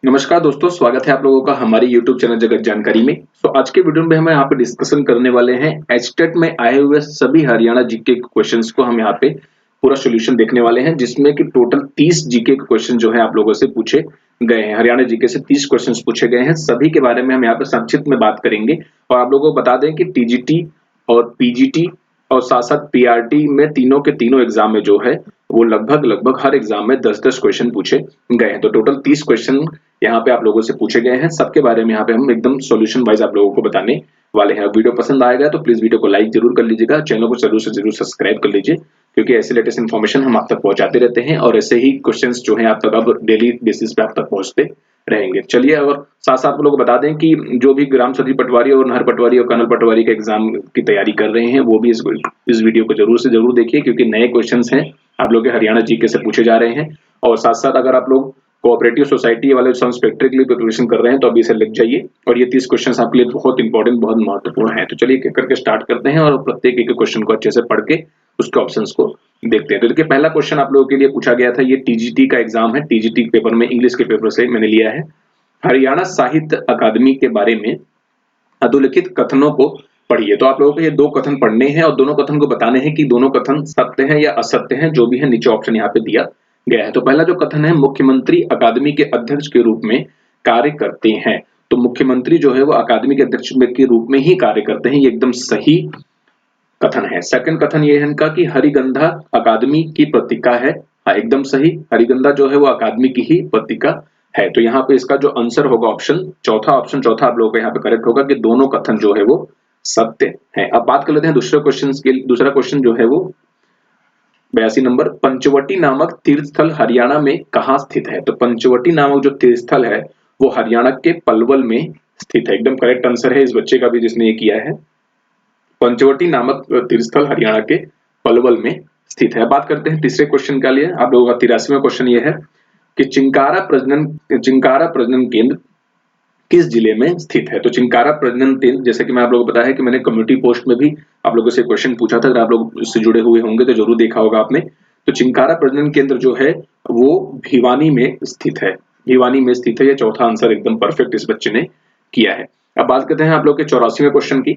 नमस्कार दोस्तों, स्वागत है आप लोगों का हमारे YouTube चैनल जगत जानकारी में। आज के वीडियो में हम यहाँ पे डिस्कशन करने वाले हैं एचटेट में आए हुए सभी हरियाणा जीके के क्वेश्चंस को हम यहाँ पे पूरा सॉल्यूशन देखने वाले हैं, जिसमें कि टोटल 30 जीके के क्वेश्चन जो है आप लोगों से पूछे गए हैं। हरियाणा जीके से 30 क्वेश्चन पूछे गए हैं, सभी के बारे में हम यहाँ पे संक्षिप्त में बात करेंगे और आप लोगों को बता दें कि टीजीटी और पीजीटी और साथ साथ पीआरटी में तीनों के तीनों एग्जाम में जो है वो लगभग हर एग्जाम में 10-10 क्वेश्चन पूछे गए हैं। तो टोटल 30 क्वेश्चन यहाँ पे आप लोगों से पूछे गए हैं। सबके बारे में यहाँ पे हम एकदम सॉल्यूशन वाइज आप लोगों को बताने वाले हैं। वीडियो पसंद आएगा तो प्लीज वीडियो को लाइक जरूर कर लीजिएगा, चैनल को जरूर से जरूर सब्सक्राइब कर लीजिए, क्योंकि ऐसे लेटेस्ट इन्फॉर्मेशन हम आप तक पहुंचाते रहते हैं और ऐसे ही क्वेश्चंस जो है आप तक अब डेली बेसिस पे आप तक पहुंचते रहेंगे। चलिए, और साथ साथ आप लोग बता दें कि जो भी ग्राम सदी पटवारी और नहर पटवारी और कर्नल पटवारी के एग्जाम की तैयारी कर रहे हैं वो भी इस वीडियो को जरूर से जरूर देखिए, क्योंकि नए क्वेश्चंस हैं आप लोग के हरियाणा जीके से पूछे जा रहे हैं। और साथ साथ अगर आप लोग कोऑपरेटिव सोसाइटी वाले इंस्पेक्टर के लिए प्रिपरेशन कर रहे हैं तो अभी इसे लिख जाइए, और ये 30 क्वेश्चंस आपके लिए बहुत इंपॉर्टेंट, बहुत महत्वपूर्ण है। तो चलिए एक एक करके स्टार्ट करते हैं और प्रत्येक एक क्वेश्चन को अच्छे से पढ़ के उसके ऑप्शंस को देखते हैं। तो देखिए, पहला क्वेश्चन आप लोगों के लिए पूछा गया था, ये टीजीटी का एग्जाम है। टीजीटी पेपर में इंग्लिश के पेपर से मैंने लिया है। हरियाणा साहित्य अकादमी के बारे में अधोलिखित कथनों को पढ़िए। तो आप लोगों को ये दो कथन पढ़ने हैं और दोनों कथन को बताने हैं कि दोनों कथन सत्य हैं या असत्य हैं, जो भी है नीचे ऑप्शन यहाँ पे दिया गया है। तो पहला जो कथन है, मुख्यमंत्री अकादमी के अध्यक्ष के रूप में कार्य करते हैं। तो मुख्यमंत्री जो है वो अकादमी के अध्यक्ष के रूप में ही कार्य करते हैं, ये एकदम सही कथन है। सेकंड कथन ये है इनका कि हरिगंधा अकादमी की पत्रिका है। हाँ, एकदम सही, हरिगंधा जो है वो अकादमी की ही पत्रिका है। तो यहाँ पे इसका जो आंसर होगा ऑप्शन चौथा आप लोगों का यहाँ पे करेक्ट होगा कि दोनों कथन जो है वो सत्य है। अब बात कर लेते हैं दूसरे क्वेश्चन के। दूसरा क्वेश्चन जो है वो 82 नंबर, पंचवटी नामक तीर्थ स्थल हरियाणा में कहाँ स्थित है। तो पंचवटी नामक जो तीर्थ स्थल है वो हरियाणा के पलवल में स्थित है। एकदम करेक्ट आंसर है इस बच्चे का भी जिसने ये किया है। पंचवटी नामक तीर्थस्थल हरियाणा के पलवल में स्थित है। बात करते हैं तीसरे क्वेश्चन का लिए। आप लोगों का 83वां क्वेश्चन ये है कि चिंकारा प्रजनन केंद्र किस जिले में स्थित है। तो चिंकारा प्रजनन केंद्र, जैसे कि मैं आप लोगों को बताया है कि मैंने कम्युनिटी पोस्ट में भी आप लोगों से क्वेश्चन पूछा था, अगर आप लोग इससे जुड़े हुए होंगे तो जरूर देखा होगा आपने। तो चिंकारा प्रजनन केंद्र जो है वो भिवानी में स्थित है। भिवानी में स्थित है। ये चौथा आंसर एकदम परफेक्ट इस बच्चे ने किया है। अब बात करते हैं आप लोग के 84वें क्वेश्चन की।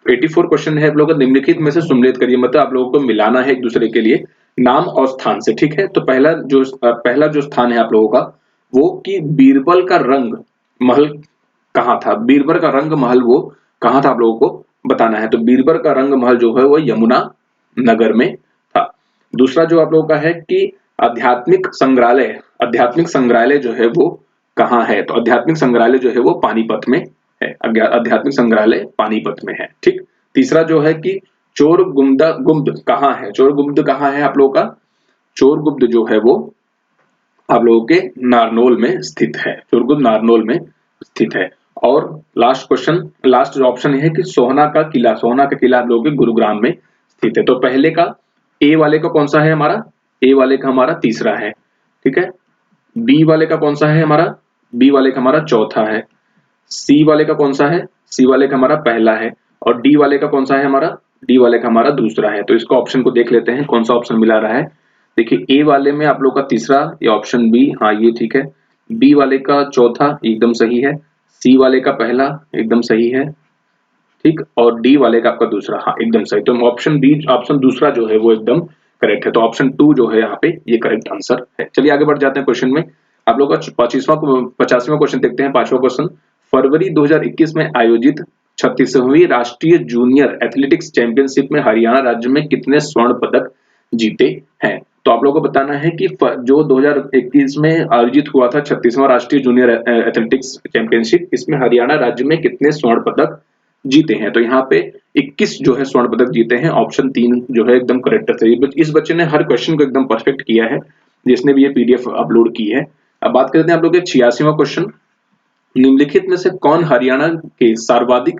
84 क्वेश्चन है आप लोगों को, निम्नलिखित में से सुमेलित करिए, मतलब आप लोगों को मिलाना है एक दूसरे के लिए नाम और स्थान से, ठीक है। तो पहला जो स्थान है आप लोगों का वो कि बीरबल का रंग महल कहाँ था। बीरबल का रंग महल वो कहाँ था आप लोगों को बताना है। तो बीरबल का रंग महल जो है वो यमुना नगर में था। दूसरा जो आप लोगों का है कि आध्यात्मिक संग्रहालय जो है वो कहाँ है। तो आध्यात्मिक संग्रहालय जो है वो पानीपत में है। आध्यात्मिक संग्रहालय पानीपत में है, ठीक। तीसरा जो है कि चोर गुम्द कहाँ है। चोर गुम्द कहाँ है आप लोगों का। चोर गुम्द जो है वो आप लोगों के नारनौल में स्थित है। चोर गुम्द नारनौल में स्थित है। और लास्ट जो ऑप्शन है कि सोहना का किला आप लोगों के गुरुग्राम में स्थित है। तो पहले का ए वाले का कौन सा है हमारा, ए वाले का हमारा तीसरा है, ठीक है। बी वाले का कौन सा है हमारा, बी वाले का हमारा चौथा है। सी वाले का कौन सा है, सी वाले का हमारा पहला है। और डी वाले का कौन सा है हमारा, डी वाले का हमारा दूसरा है। तो इसको ऑप्शन को देख लेते हैं कौन सा ऑप्शन मिला रहा है। देखिए, ए वाले में आप लोग का तीसरा, ये ऑप्शन बी, हाँ ये ठीक है। बी वाले का चौथा एकदम सही है। सी वाले का पहला एकदम सही है, ठीक। और डी वाले का आपका दूसरा, हाँ एकदम सही। तो ऑप्शन बी, ऑप्शन दूसरा जो है वो एकदम करेक्ट है। तो ऑप्शन 2 जो है यहाँ पे ये करेक्ट आंसर है। चलिए आगे बढ़ जाते हैं क्वेश्चन में। आप लोग का 85वां क्वेश्चन देखते हैं। 5वां क्वेश्चन, फरवरी 2021 में आयोजित 36वीं राष्ट्रीय जूनियर एथलेटिक्स चैंपियनशिप में हरियाणा राज्य में कितने स्वर्ण पदक जीते हैं। तो आप लोगों को बताना है कि जो 2021 में आयोजित हुआ था 36वां राष्ट्रीय जूनियर एथलेटिक्स चैंपियनशिप, इसमें हरियाणा राज्य में कितने स्वर्ण पदक जीते हैं। तो यहाँ पे 21 जो है स्वर्ण पदक जीते हैं। ऑप्शन 3 जो है एकदम करेक्ट है। इस बच्चे ने हर क्वेश्चन को एकदम परफेक्ट किया है, जिसने भी ये पीडीएफ अपलोड की है। अब बात करते हैं आप लोग के 86वां क्वेश्चन, निम्नलिखित में से कौन हरियाणा के सर्वाधिक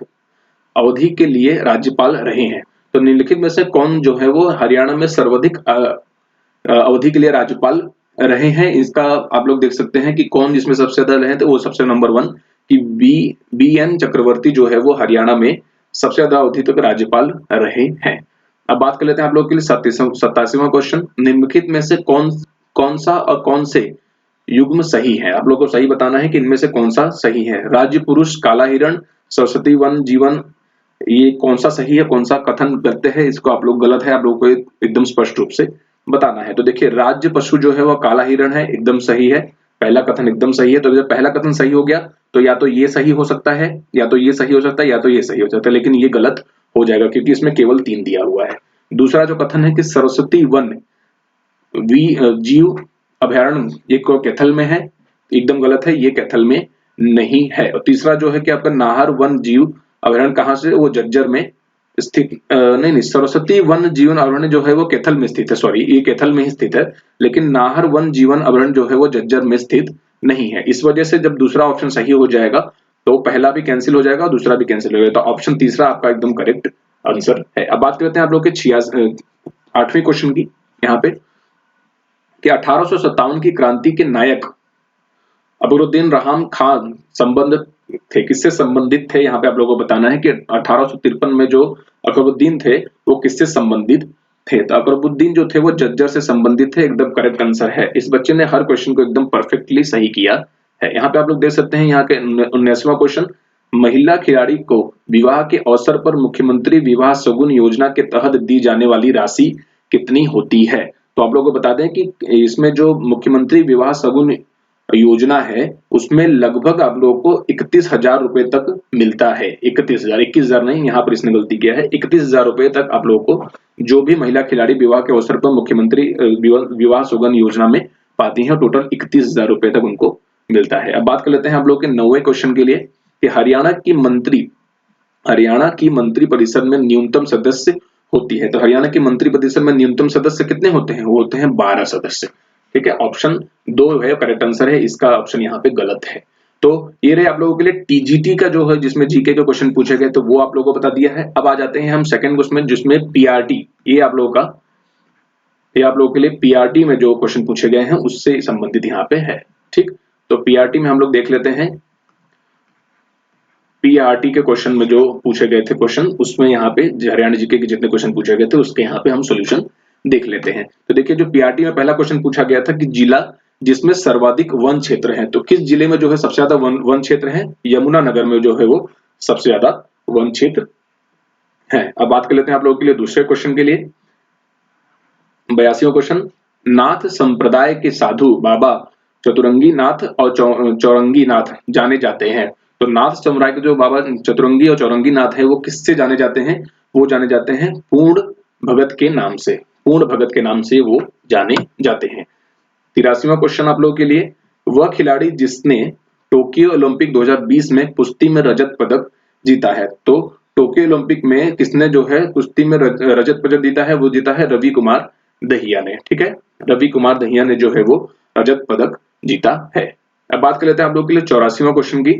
अवधि के लिए राज्यपाल रहे हैं। तो निम्नलिखित में से कौन जो है वो हरियाणा में सर्वाधिक अवधि के लिए राज्यपाल रहे हैं। इसका आप लोग देख सकते हैं कि कौन जिसमें सबसे ज्यादा रहे, तो वो सबसे नंबर 1 कि बी एन चक्रवर्ती जो है वो हरियाणा में सबसे ज्यादा अवधि तक राज्यपाल रहे हैं। अब बात कर लेते हैं आप लोग के लिए 87वां क्वेश्चन, निम्नलिखित में से कौन सा और कौन से युग्म सही है। आप लोगों को सही बताना है कि इनमें से कौन सा सही है। राज्य पुरुष, काला हिरण, सरस्वती वन जीवन, ये कौन सा सही है, कौन सा कथन गलत है, इसको आप लोग गलत है, आप लोगों को एकदम स्पष्ट रूप से बताना है। तो देखिए राज्य पशु जो है वह काला हिरण है, एकदम सही है, पहला कथन एकदम सही है। तो जब पहला कथन सही हो गया तो या तो ये सही हो सकता है, या तो ये सही हो सकता है, या तो ये सही हो सकता है, लेकिन ये गलत हो जाएगा क्योंकि इसमें केवल 3 दिया हुआ है। दूसरा जो कथन है कि सरस्वती वन जीव अभयारण्य ये कैथल में है, एकदम गलत है, ये कैथल में नहीं है। और तीसरा जो है कि आपका नाहर वन जीव अभयारण्य कहाँ से, वो झज्जर में स्थित नहीं, सरस्वती वन जीवन अभयारण्य जो है वो कैथल में स्थित है, सॉरी ये कैथल में ही स्थित है, लेकिन नाहर वन जीवन अभयारण्य जो है वो झज्जर में स्थित नहीं है। इस वजह से जब दूसरा ऑप्शन सही हो जाएगा तो पहला भी कैंसिल हो जाएगा और दूसरा भी कैंसिल हो जाएगा। तो ऑप्शन तीसरा आपका एकदम करेक्ट आंसर है। अब बात करते हैं आप लोग के 8वें क्वेश्चन की, यहाँ पे कि 1857 की क्रांति के नायक अकबरुद्दीन रहमान खान संबंध थे, किससे संबंधित थे। यहाँ पे आप लोगों को बताना है कि 1853 में जो अकबरुद्दीन थे वो किससे संबंधित थे। तो अकबरुद्दीन जो थे वो झज्जर से संबंधित थे, एकदम करेक्ट आंसर है। इस बच्चे ने हर क्वेश्चन को एकदम परफेक्टली सही किया है। यहाँ पे आप लोग देख सकते हैं, यहाँ के 19वां क्वेश्चन, महिला खिलाड़ी को विवाह के अवसर पर मुख्यमंत्री विवाह शगुन योजना के तहत दी जाने वाली राशि कितनी होती है। तो आप लोगों को बता दें कि इसमें जो मुख्यमंत्री विवाह शगुन योजना है उसमें लगभग आप लोगों को 31,000 रुपए तक मिलता है। 31,000, 21,000 नहीं, यहाँ पर इसने गलती किया है, 31,000 रुपए तक आप लोगों को जो भी महिला खिलाड़ी विवाह के अवसर पर मुख्यमंत्री विवाह शगुन योजना में पाती हैं, टोटल 31,000 रुपए तक उनको मिलता है। अब बात कर लेते हैं आप लोग के 9वें क्वेश्चन के लिए कि हरियाणा की मंत्री परिषद में न्यूनतम सदस्य होती है। तो हरियाणा की मंत्री परिषद में न्यूनतम सदस्य कितने होते हैं, वो होते हैं 12 सदस्य। ठीक है, ऑप्शन 2 है करेक्ट आंसर है, इसका ऑप्शन यहाँ पे गलत है। तो ये रहे आप लोगों के लिए टीजीटी का जो है जिसमें जीके के क्वेश्चन पूछे गए, तो वो आप लोगों को बता दिया है। अब आ जाते हैं हम सेकंड क्वेश्चन जिसमें पीआरटी, ये आप लोगों के लिए पीआरटी में जो क्वेश्चन पूछे गए हैं उससे संबंधित यहाँ पे है। ठीक, तो पीआरटी में हम लोग देख लेते हैं, पीआरटी के क्वेश्चन में जो पूछे गए थे क्वेश्चन, उसमें यहाँ पे हरियाणा जीके के जितने क्वेश्चन पूछे गए थे उसके यहाँ पे हम सॉल्यूशन देख लेते हैं। तो देखिए जो पीआरटी में पहला क्वेश्चन पूछा गया था कि जिला जिसमें सर्वाधिक वन क्षेत्र है, तो किस जिले में जो है सबसे ज्यादा वन क्षेत्र है, यमुनानगर में जो है वो सबसे ज्यादा वन क्षेत्र है। अब बात कर लेते हैं आप लोगों के लिए दूसरे क्वेश्चन के लिए, 82वां क्वेश्चन, नाथ संप्रदाय के साधु बाबा चतुरंगी नाथ और चौरंगी नाथ जाने जाते हैं। तो नाथ समुदाय के जो बाबा चतुरंगी और चौरंगी नाथ है वो किससे जाने जाते हैं, वो जाने जाते हैं पूर्ण भगत के नाम से, पूर्ण भगत के नाम से वो जाने जाते हैं। 83वां क्वेश्चन आप लोगों के लिए, वह खिलाड़ी जिसने टोक्यो ओलंपिक 2020 में कुश्ती में रजत पदक जीता है। तो टोक्यो ओलंपिक में किसने जो है कुश्ती में रजत पदक जीता है, वो जीता है रवि कुमार दहिया ने। ठीक है, रवि कुमार दहिया ने जो है वो रजत पदक जीता है। अब बात कर लेते हैं आप लोगों के लिए 84वां क्वेश्चन की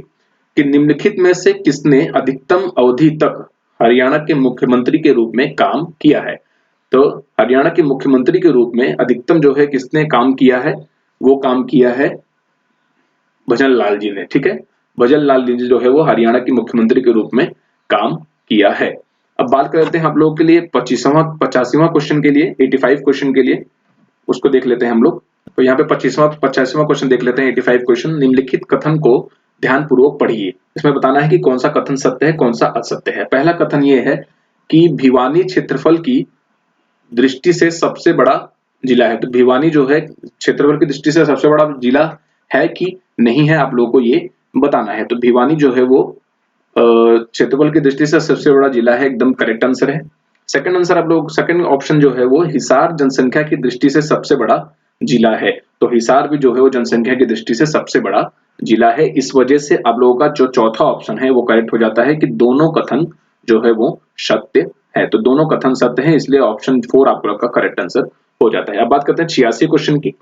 कि निम्नलिखित में से किसने अधिकतम अवधि तक हरियाणा के मुख्यमंत्री के रूप में काम किया है। तो हरियाणा के मुख्यमंत्री के रूप में अधिकतम जो है किसने काम किया है, वो काम किया है भजन लाल जी ने। ठीक है, भजन लाल जी जो है वो हरियाणा के मुख्यमंत्री के रूप में काम किया है। अब बात कर लेते हैं आप लोगों के लिए 85वां क्वेश्चन के लिए, 85 क्वेश्चन के लिए, उसको देख लेते हैं हम लोग। तो यहाँ पे 85वां क्वेश्चन देख लेते हैं, 85 क्वेश्चन, निम्नलिखित कथन को ध्यानपूर्वक पढ़िए। इसमें बताना है कि कौन सा कथन सत्य है कौन सा असत्य है। पहला कथन ये है कि भिवानी क्षेत्रफल की दृष्टि से सबसे बड़ा जिला है। तो भिवानी जो है क्षेत्रफल की दृष्टि से सबसे बड़ा जिला है कि नहीं है, आप लोगों को ये बताना है। तो भिवानी जो है वो क्षेत्रफल की दृष्टि से सबसे बड़ा जिला है, एकदम करेक्ट आंसर है। सेकंड आंसर आप लोग, सेकंड ऑप्शन जो है वो हिसार जनसंख्या की दृष्टि से सबसे बड़ा जिला है। तो हिसार भी जो है वो जनसंख्या की दृष्टि से सबसे बड़ा जिला है। इस वजह से आप लोगों का जो चौथा ऑप्शन है वो करेक्ट हो जाता है कि दोनों कथन जो है वो सत्य है। तो दोनों कथन सत्य है, इसलिए ऑप्शन 4 आप लोग का करेक्ट आंसर हो जाता है। अब बात करते हैं 86 क्वेश्चन की।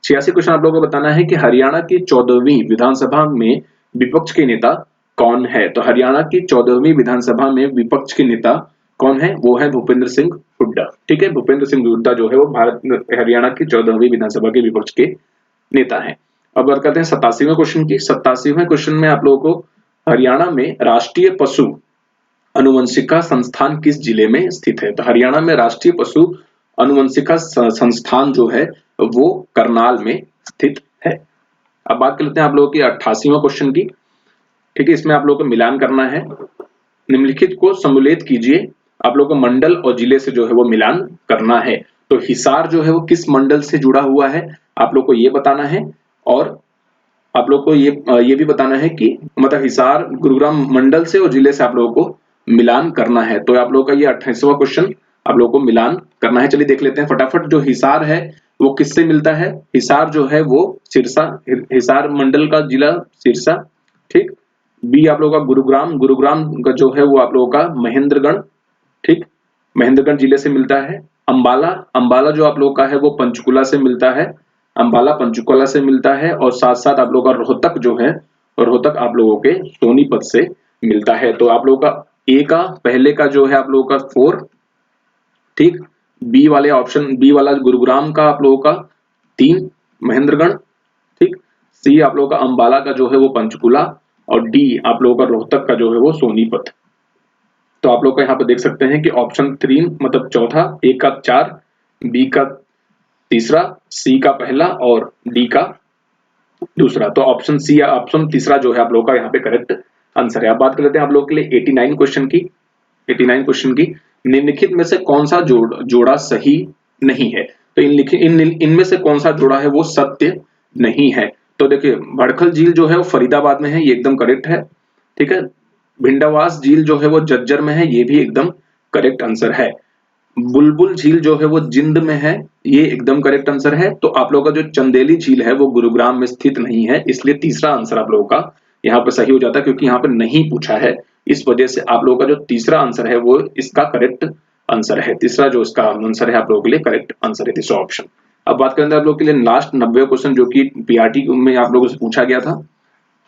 86 क्वेश्चन आप लोगों को बताना है कि हरियाणा की 14वीं विधानसभा में विपक्ष के नेता कौन है। तो हरियाणा की 14वीं विधानसभा में विपक्ष के नेता कौन है, वो है भूपेंद्र सिंह हुड्डा। ठीक है, भूपेंद्र सिंह हुड्डा जो है वो हरियाणा की 14वीं विधानसभा के विपक्ष के नेता है। अब बात करते हैं 87वें क्वेश्चन की। 87वें क्वेश्चन में आप लोगों को हरियाणा में राष्ट्रीय पशु अनुवंशिका संस्थान किस जिले में स्थित है। तो हरियाणा में राष्ट्रीय पशु अनुवंशिका संस्थान जो है वो करनाल में स्थित है। अब बात कर लेते हैं आप लोगों की 88वां क्वेश्चन की। ठीक है, इसमें आप लोगों को मिलान करना है। निम्नलिखित को सम्मिलित कीजिए। आप लोगों को मंडल और जिले से जो है वो मिलान करना है। तो हिसार जो है वो किस मंडल से जुड़ा हुआ है आप लोग को ये बताना है, और आप लोग को ये भी बताना है कि मतलब हिसार गुरुग्राम मंडल से और जिले से आप लोगों को मिलान करना है। तो आप लोगों का ये 28वां क्वेश्चन आप लोगों को मिलान करना है। चलिए देख लेते हैं फटाफट। जो हिसार है वो किससे मिलता है? हिसार जो है वो सिरसा, हिसार मंडल का जिला सिरसा। ठीक। बी आप लोगों का गुरुग्राम, गुरुग्राम का जो है वो आप लोगों का महेंद्रगढ़। ठीक, महेंद्रगढ़ जिले से मिलता है। अंबाला, अंबाला जो आप लोगों का है वो पंचकुला से मिलता है, अंबाला पंचकुला से मिलता है। और साथ साथ आप लोगों का रोहतक जो है, रोहतक आप लोगों के सोनीपत से मिलता है। तो आप लोगों का ए का पहले का जो है आप लोगों का 4। ठीक, बी वाले ऑप्शन, बी वाला गुरुग्राम का आप लोगों का 3 महेंद्रगढ़। ठीक, सी आप लोगों का अंबाला का जो है वो पंचकुला, और डी आप लोगों का रोहतक का जो है वो सोनीपत। तो आप लोग को यहाँ पे देख सकते हैं कि ऑप्शन 3 मतलब चौथा, ए का 4, बी का तीसरा, सी का पहला और डी का दूसरा। तो ऑप्शन सी या ऑप्शन तीसरा जो है आप लोगों का यहाँ पे करेक्ट आंसर है। अब बात कर लेते हैं आप लोगों के लिए 89 क्वेश्चन की। 89 क्वेश्चन की, निम्नलिखित में से कौन सा जोड़ा सही नहीं है? तो इनमें से कौन सा जोड़ा है वो सत्य नहीं है? तो देखिए भड़खल झील जो है वो फरीदाबाद में है, ये एकदम करेक्ट है। ठीक है, भिंडावास झील जो है वो झज्जर में है, ये भी एकदम करेक्ट आंसर है। बुलबुल झील जो है वो जिंद में है, ये एकदम करेक्ट आंसर है। तो आप लोगों का जो चंदेली झील है वो गुरुग्राम में स्थित नहीं है, इसलिए तीसरा आंसर आप लोगों का यहाँ पे सही हो जाता है, क्योंकि यहाँ पे नहीं पूछा है। इस वजह से आप लोगों का जो तीसरा आंसर है वो इसका करेक्ट आंसर है। तीसरा जो इसका आंसर है आप लोगों के लिए करेक्ट आंसर है, तीसरा ऑप्शन। अब बात करें आप लोगों के लिए लास्ट 90 क्वेश्चन, जो कि पीआरटी में आप लोगों से पूछा गया था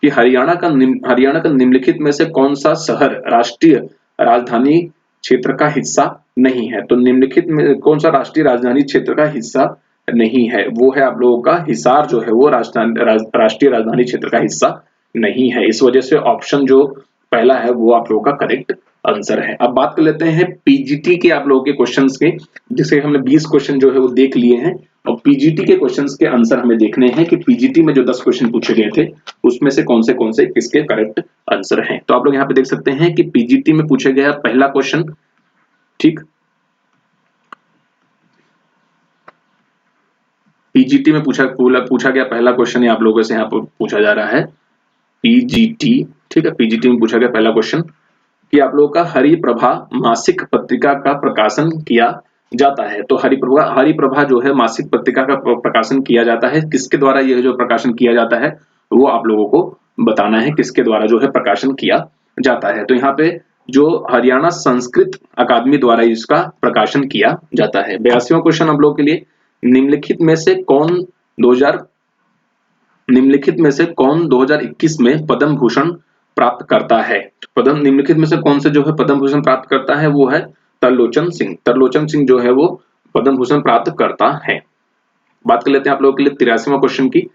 कि हरियाणा का निम्नलिखित में से कौन सा शहर राष्ट्रीय राजधानी क्षेत्र का हिस्सा नहीं है? तो निम्नलिखित में कौन सा राष्ट्रीय राजधानी क्षेत्र का हिस्सा नहीं है? वो है आप लोगों का हिसार जो है वो राष्ट्रीय राजधानी क्षेत्र का हिस्सा नहीं है। इस वजह से ऑप्शन जो पहला है वो आप लोगों का करेक्ट आंसर है। अब बात कर लेते हैं पीजीटी के आप लोगों के क्वेश्चंस के, जिसे हमने 20 क्वेश्चन जो है वो देख लिए हैं, और पीजीटी के क्वेश्चंस के आंसर हमें देखने हैं कि पीजीटी में जो 10 क्वेश्चन पूछे गए थे उसमें से कौन से किसके करेक्ट आंसर हैं। तो आप लोग यहाँ पे देख सकते हैं कि पीजीटी में पूछा गया पहला क्वेश्चन। ठीक, पीजीटी में पूछा गया पहला क्वेश्चन आप लोगों से यहाँ पर पूछा जा रहा है पीजीटी। ठीक है, पीजीटी में पूछा गया पहला क्वेश्चन कि आप लोगों का हरिप्रभा मासिक पत्रिका का प्रकाशन किया जाता है। तो हरिप्रभा जो है मासिक पत्रिका का प्रकाशन किया जाता है, किसके द्वारा यह जो प्रकाशन किया जाता है वो आप लोगों को बताना है, किसके द्वारा जो है प्रकाशन किया जाता है। तो यहाँ पे जो हरियाणा संस्कृत अकादमी द्वारा इसका प्रकाशन किया जाता है। 82वां क्वेश्चन आप लोगों के लिए, निम्नलिखित में से कौन 2021 में पद्म भूषण प्राप्त करता है? निम्नलिखित में से कौन से जो है पद्म भूषण प्राप्त करता है? वो है तरलोचन सिंह। तरलोचन सिंह जो है वो पद्म भूषण प्राप्त करता है। बात कर लेते हैं आप लोगों के लिए 83वां क्वेश्चन की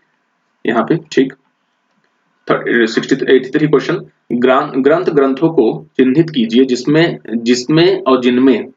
यहाँ पे। ठीक, 83 क्वेश्चन, ग्रंथों को चिन्हित कीजिए जिसमें और जिनमें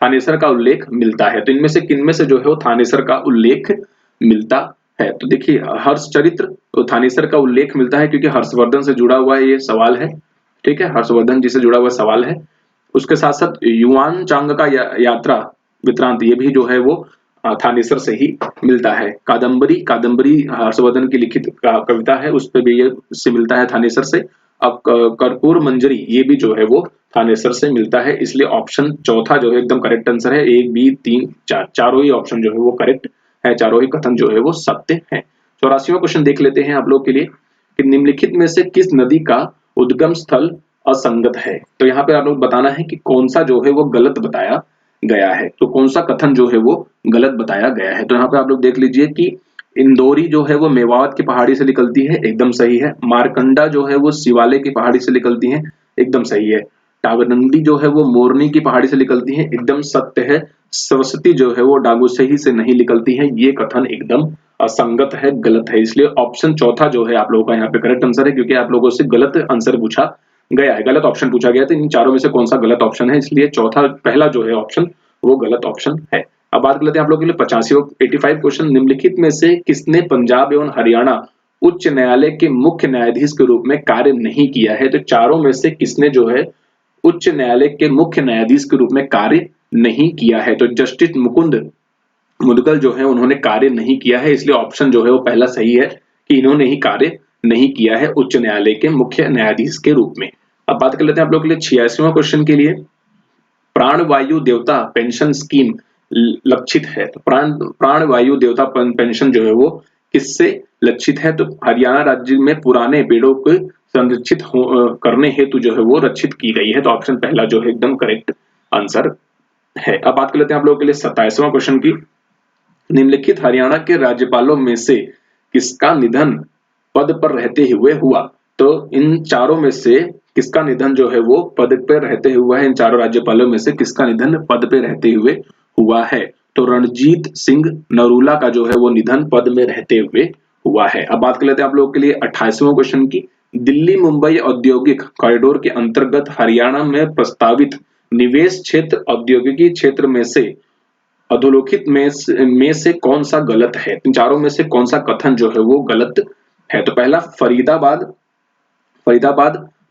थानेसर का उल्लेख मिलता है। तो इनमें से किनमें से जो है वो थानेसर का उल्लेख मिलता है? तो देखिए हर्ष चरित्र, तो थानेसर का उल्लेख मिलता है क्योंकि हर्षवर्धन से जुड़ा हुआ ये सवाल है। ठीक है, हर्षवर्धन जी से जुड़ा हुआ सवाल है। उसके साथ साथ युआन चांग का यात्रा वृत्तांत, ये भी जो है वो थानेसर से ही मिलता है। कादम्बरी हर्षवर्धन की लिखित कविता है, उस पर भी ये से मिलता है थानेसर से। अब कर्पूर मंजरी, ये भी जो है वो थानेसर से मिलता है, इसलिए ऑप्शन चौथा जो है एकदम करेक्ट आंसर है। 1, बी, 3, 4 चारों ही ऑप्शन जो है वो करेक्ट है, चारों ही कथन जो है वो सत्य है। 84वां क्वेश्चन देख लेते हैं आप लोग के लिए कि निम्नलिखित में से किस नदी का उद्गम स्थल असंगत है? तो यहाँ पे आप लोग बताना है कि कौन सा जो है वो गलत बताया गया है। तो कौन सा कथन जो है वो गलत बताया गया है? तो यहाँ पे आप लोग देख लीजिए कि इंदौरी जो है वो मेवात की पहाड़ी से निकलती है, एकदम सही है। मारकंडा जो है वो शिवालय की पहाड़ी से निकलती है, एकदम सही है। टागनंदी जो है वो मोरनी की पहाड़ी से निकलती है, एकदम सत्य है। सरस्वती जो है वो डागुसही से नहीं निकलती है, ये कथन एकदम असंगत है, गलत है। इसलिए ऑप्शन चौथा जो है आप लोगों का यहाँ पे करेक्ट आंसर है, क्योंकि आप लोगों से गलत आंसर पूछा गया है, गलत ऑप्शन पूछा गया था। इन चारों में से कौन सा गलत ऑप्शन है, इसलिए चौथा पहला जो है ऑप्शन वो गलत ऑप्शन है। अब बात कर लेते हैं आप लोगों के लिए 85 85 क्वेश्चन, निम्नलिखित में से किसने पंजाब एवं हरियाणा उच्च न्यायालय के मुख्य न्यायाधीश के रूप में कार्य नहीं किया है। तो चारों में से किसने जो है उच्च न्यायालय के मुख्य न्यायाधीश के रूप में कार्य नहीं किया है? तो जस्टिस मुकुंद मुदगल जो है उन्होंने कार्य नहीं किया है, इसलिए ऑप्शन जो है वो पहला सही है कि इन्होंने ही कार्य नहीं किया है उच्च न्यायालय के मुख्य न्यायाधीश के रूप में। अब बात कर लेते हैं आप लोग के लिए 86वां क्वेश्चन के लिए। प्राणवायु देवता पेंशन स्कीम लक्षित है। तो प्राणवायु देवता पेंशन जो है वो किससे लक्षित है? तो हरियाणा राज्य में पुराने पेड़ों को संरक्षित करने हेतु जो है वो रक्षित की गई है। तो ऑप्शन पहला जो है एकदम करेक्ट आंसर है। अब बात कर लेते हैं आप लोगों के लिए 27वां क्वेश्चन की। निम्नलिखित हरियाणा के राज्यपालों में से किसका निधन पद पर रहते हुए हुआ? तो इन चारों में से किसका निधन जो है वो पद पर रहते हुआ है? इन चारों राज्यपालों में से किसका निधन पद पे रहते हुए हुआ है? तो रणजीत सिंह नरूला का जो है वो निधन पद में रहते हुए हुआ है। अब बात कर लेते हैं आप लोगों के लिए 28वें क्वेश्चन की। दिल्ली मुंबई औद्योगिक कॉरिडोर के अंतर्गत हरियाणा में प्रस्तावित निवेश क्षेत्र औद्योगिकी क्षेत्र में से अधोलिखित में से कौन सा गलत है? इन चारों में से कौन सा कथन जो है वो गलत है? तो पहला फरीदाबाद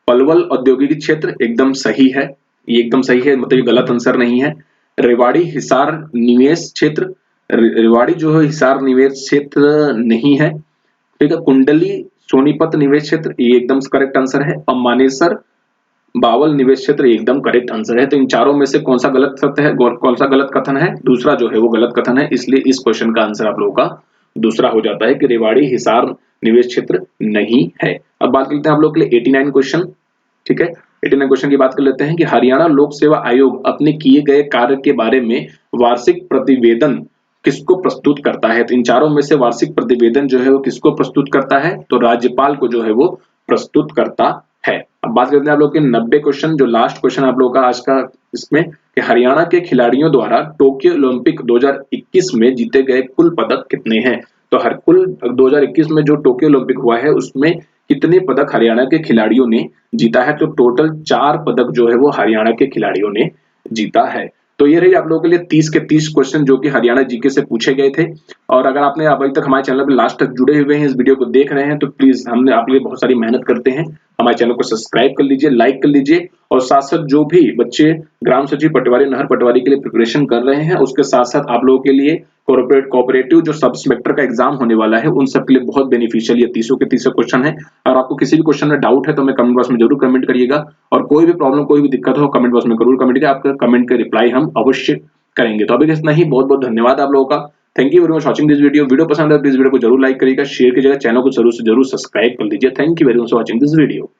पलवल औद्योगिक क्षेत्र एकदम सही है, ये एकदम सही है, मतलब ये गलत आंसर नहीं है। रेवाड़ी हिसार निवेश क्षेत्र, रेवाड़ी जो है हिसार निवेश क्षेत्र नहीं है, ठीक है। कुंडली सोनीपत निवेश क्षेत्र ये एकदम करेक्ट आंसर है। और मानेसर बावल निवेश क्षेत्र एकदम करेक्ट आंसर है। तो इन चारों में से कौन सा गलत सत्य है, कौन सा गलत कथन है? दूसरा जो है वो गलत कथन है, इसलिए इस क्वेश्चन का आंसर आप लोगों का दूसरा हो जाता है कि रेवाड़ी हिसार निवेश क्षेत्र नहीं है। अब बात करते हैं आप लोग के लिए 89 क्वेश्चन, ठीक है। 89 क्वेश्चन की बात कर लेते हैं कि हरियाणा लोक सेवा आयोग अपने किए गए कार्य के बारे में वार्षिक प्रतिवेदन किसको प्रस्तुत करता है? तो इन चारों में से वार्षिक प्रतिवेदन जो है वो किसको प्रस्तुत करता है? तो राज्यपाल को जो है वो प्रस्तुत करता है। अब बात करते हैं आप लोग के 90 क्वेश्चन, जो लास्ट क्वेश्चन आप लोगों का आज का इसमें कि हरियाणा के खिलाड़ियों द्वारा टोक्यो ओलंपिक 2021 में जीते गए कुल पदक कितने हैं? तो हर कुल 2021 में जो टोक्यो ओलंपिक हुआ है उसमें कितने पदक हरियाणा के खिलाड़ियों ने जीता है? तो टोटल 4 पदक जो है वो हरियाणा के खिलाड़ियों ने जीता है। तो ये रही आप लोगों के लिए 30 के 30 क्वेश्चन जो कि हरियाणा जीके से पूछे गए थे। और अगर आपने अभी तक हमारे चैनल पर लास्ट तक जुड़े हुए हैं, इस वीडियो को देख रहे हैं, तो प्लीज हमने आप लोग बहुत सारी मेहनत करते हैं, हमारे चैनल को सब्सक्राइब कर लीजिए, लाइक कर लीजिए। और साथ साथ जो भी बच्चे ग्राम सचिव पटवारी नहर पटवारी के लिए प्रिपरेशन कर रहे हैं, उसके साथ साथ आप लोगों के लिए कोऑपरेटिव जो सब इंस्पेक्टर का एग्जाम होने वाला है उन सब के लिए बहुत बेनिफिशियल ये 30 के 30 क्वेश्चन है। और आपको किसी भी क्वेश्चन में डाउट है तो हमें कमेंट बॉक्स में जरूर कमेंट करिएगा। और कोई भी प्रॉब्लम कोई भी दिक्कत हो कमेंट बॉक्स में जरूर कमेंट करिए, आपका कमेंट का रिप्लाई हम अवश्य करेंगे। तो अभी इतना ही, बहुत बहुत धन्यवाद आप लोगों का। Thank you very much watching this video. Video पसंद है तो इस वीडियो को जरूर लाइक करिएगा, शेयर कीजिएगा, चैनल को जरूर सब्सक्राइब कर लीजिए। Thank you very much watching this video.